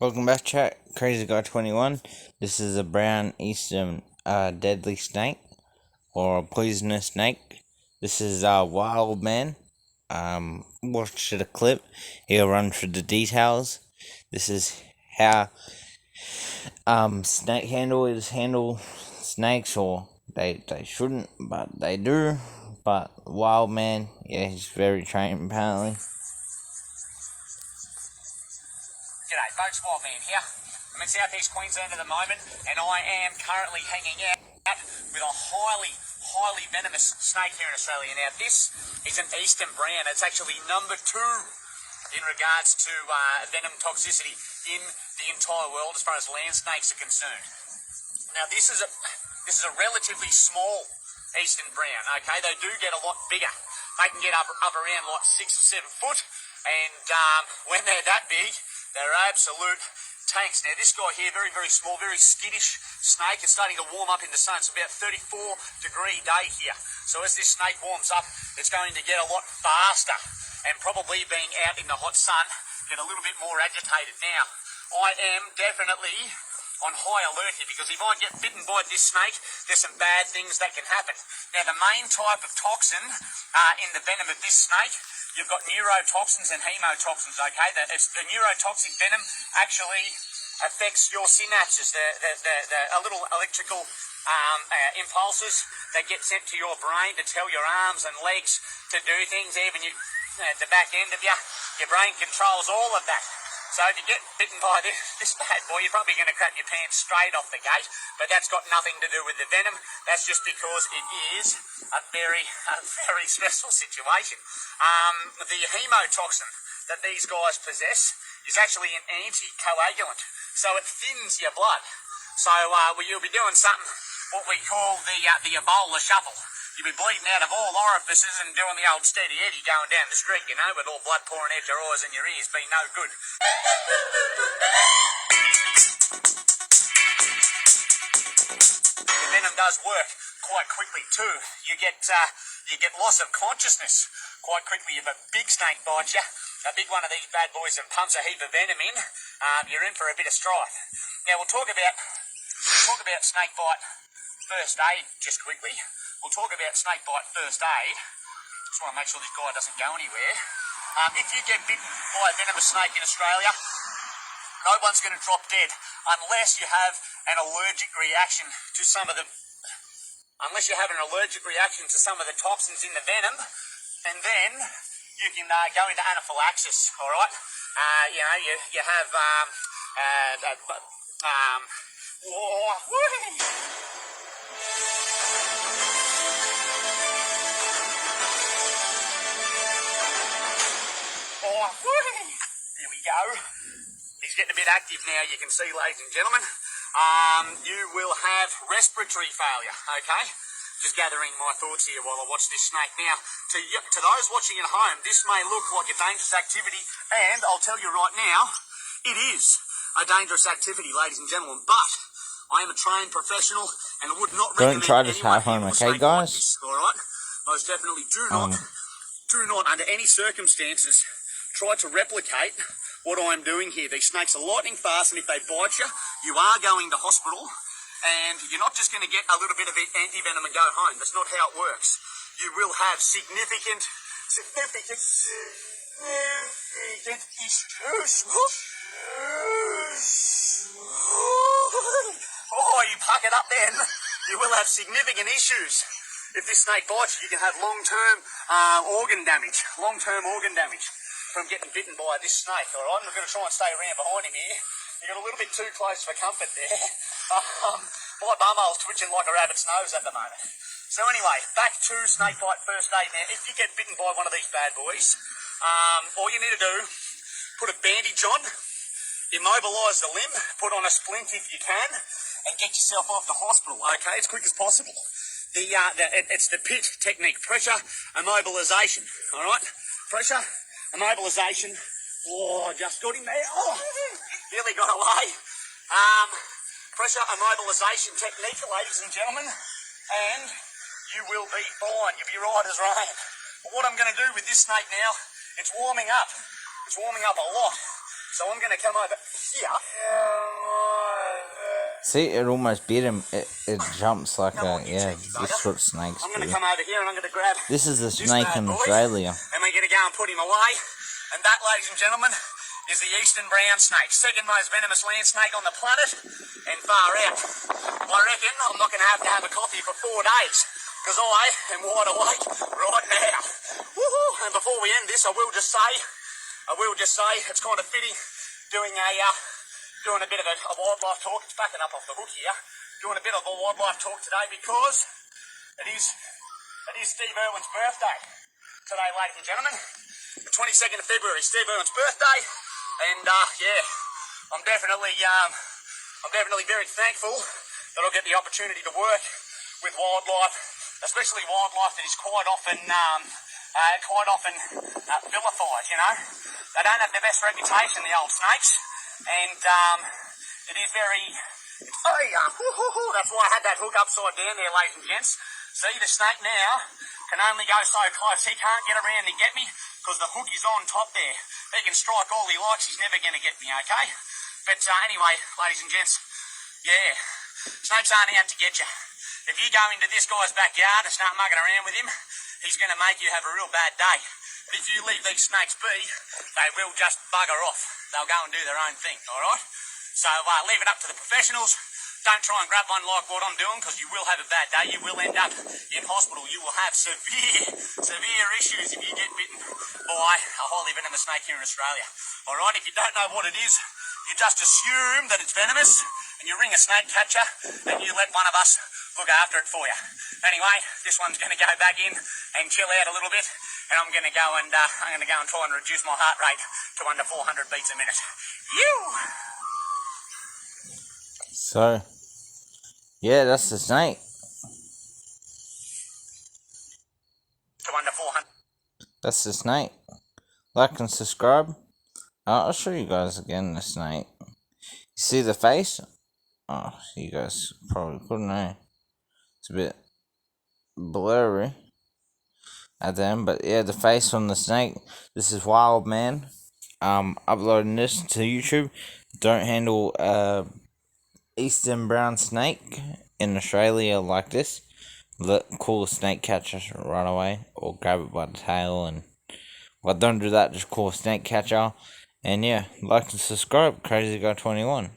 Welcome back, chat. Crazyguy21. This is a brown eastern deadly snake, or a poisonous snake. This is wildman. Watch the clip. He'll run through the details. This is how snake handlers handle snakes, or they shouldn't, but they do. But wildman, yeah, he's very trained apparently. G'day folks, Wildman here. I'm in southeast Queensland at the moment, and I am currently hanging out with a highly venomous snake here in Australia. Now this is an Eastrn Brown. It's actually number 2 in regards to venom toxicity in the entire world as far as land snakes are concerned. Now this is a relatively small Eastrn Brown. Okay, they do get a lot bigger. They can get up around like 6 or 7 foot, and when they're that big, they're absolute tanks. Now this guy here, very small, very skittish snake. It's starting to warm up in the sun. It's about 34-degree day here. So as this snake warms up, it's going to get a lot faster, and probably being out in the hot sun, get a little bit more agitated. Now, I am definitely on high alert here, because if I get bitten by this snake, there's some bad things that can happen. Now the main type of toxin in the venom of this snake, you've got neurotoxins and hemotoxins, okay? The neurotoxic venom actually affects your synapses, the little electrical impulses that get sent to your brain to tell your arms and legs to do things. Even at the back end of your brain controls all of that. So if you get bitten by this bad boy, you're probably going to crap your pants straight off the gate, but that's got nothing to do with the venom. That's just because it is a very stressful situation. The hemotoxin that these guys possess is actually an anticoagulant, so it thins your blood. So you'll be doing something, what we call the Ebola shuffle. You'll be bleeding out of all orifices and doing the old steady Eddie going down the street, you know, with all blood pouring out your eyes and your ears. Be no good. The venom does work quite quickly too. You get loss of consciousness quite quickly. If a big snake bites you, a big one of these bad boys, and pumps a heap of venom in, you're in for a bit of strife. Now we'll talk about snake bite first aid just quickly. We'll talk about snake bite first aid. Just want to make sure this guy doesn't go anywhere. If you get bitten by a venomous snake in Australia, no one's going to drop dead unless you have an allergic reaction to some of the toxins in the venom, and then you can go into anaphylaxis. All right, you have here we go. He's getting a bit active now, you can see, ladies and gentlemen. You will have respiratory failure, okay? Just gathering my thoughts here while I watch this snake. Now, to those watching at home, this may look like a dangerous activity, and I'll tell you right now, it is a dangerous activity, ladies and gentlemen, but I am a trained professional and would not recommend Don't try this anyone at home, handle a okay, snake like guys? this, all right? Most definitely do not, under any circumstances, try to replicate what I'm doing here. These snakes are lightning fast, and if they bite you, you are going to hospital, and you're not just going to get a little bit of anti-venom and go home. That's not how it works. You will have significant issues. Oh, you puck it up then. You will have significant issues. If this snake bites you, you can have long-term organ damage from getting bitten by this snake, all right? I'm going to try and stay around behind him here. You got a little bit too close for comfort there. My bumhole's twitching like a rabbit's nose at the moment. So anyway, back to snake bite first aid. Now, if you get bitten by one of these bad boys, all you need to do, put a bandage on, immobilise the limb, put on a splint if you can, and get yourself off to hospital, okay, as quick as possible. It's the PIT technique, pressure, immobilisation, all right? Pressure, immobilisation. Oh, just got him there. Oh, nearly got away. Pressure, immobilisation technique, ladies and gentlemen, and you will be fine. You'll be right as rain. But what I'm going to do with this snake now, it's warming up. It's warming up a lot. So I'm going to come over here. See, it almost bit him. It jumps like Come on, a, you yeah, cheeky this bugger. what snakes I'm going to do. come over here and I'm going to grab This is a this snake bad in boy, Australia. and we're going to go and put him away. And that, ladies and gentlemen, is the Eastrn Brown Snake, second most venomous land snake on the planet, and far out. I reckon I'm not going to have a coffee for 4 days, because I am wide awake right now. Woohoo! And before we end this, I will just say it's kind of fitting doing a bit of a wildlife talk. It's backing up off the hook here. Doing a bit of a wildlife talk today because it is Steve Irwin's birthday today, ladies and gentlemen. The 22nd of February, Steve Irwin's birthday, and I'm definitely very thankful that I'll get the opportunity to work with wildlife, especially wildlife that is quite often vilified. You know, they don't have the best reputation, the old snakes, and it is very. Oh yeah, that's why I had that hook upside down there, ladies and gents. See, the snake now can only go so close. He can't get around and get me because the hook is on top there. He can strike all he likes. He's never going to get me, okay? But anyway, ladies and gents, yeah, snakes aren't out to get you. If you go into this guy's backyard and start mugging around with him, he's going to make you have a real bad day. But if you leave these snakes be, they will just bugger off. They'll go and do their own thing, all right? So leave it up to the professionals. Don't try and grab one like what I'm doing, because you will have a bad day. You will end up in hospital. You will have severe issues if you get bitten by a highly venomous snake here in Australia. All right, if you don't know what it is, you just assume that it's venomous, and you ring a snake catcher, and you let one of us look after it for you. Anyway, this one's going to go back in and chill out a little bit, and I'm going to go and try and reduce my heart rate to under 400 beats a minute. So, yeah, that's the snake. To under 400. That's the snake. Like and subscribe. I'll show you guys again the snake. You see the face? Oh, you guys probably couldn't know. It's a bit blurry at the end, but yeah, the face on the snake. This is Wildman. Uploading this to YouTube. Don't handle Eastrn Brown Snake in Australia like this. Call a snake catcher right away, or grab it by the tail, and well, don't do that. Just call a snake catcher, and yeah, like and subscribe. Crazyguy21.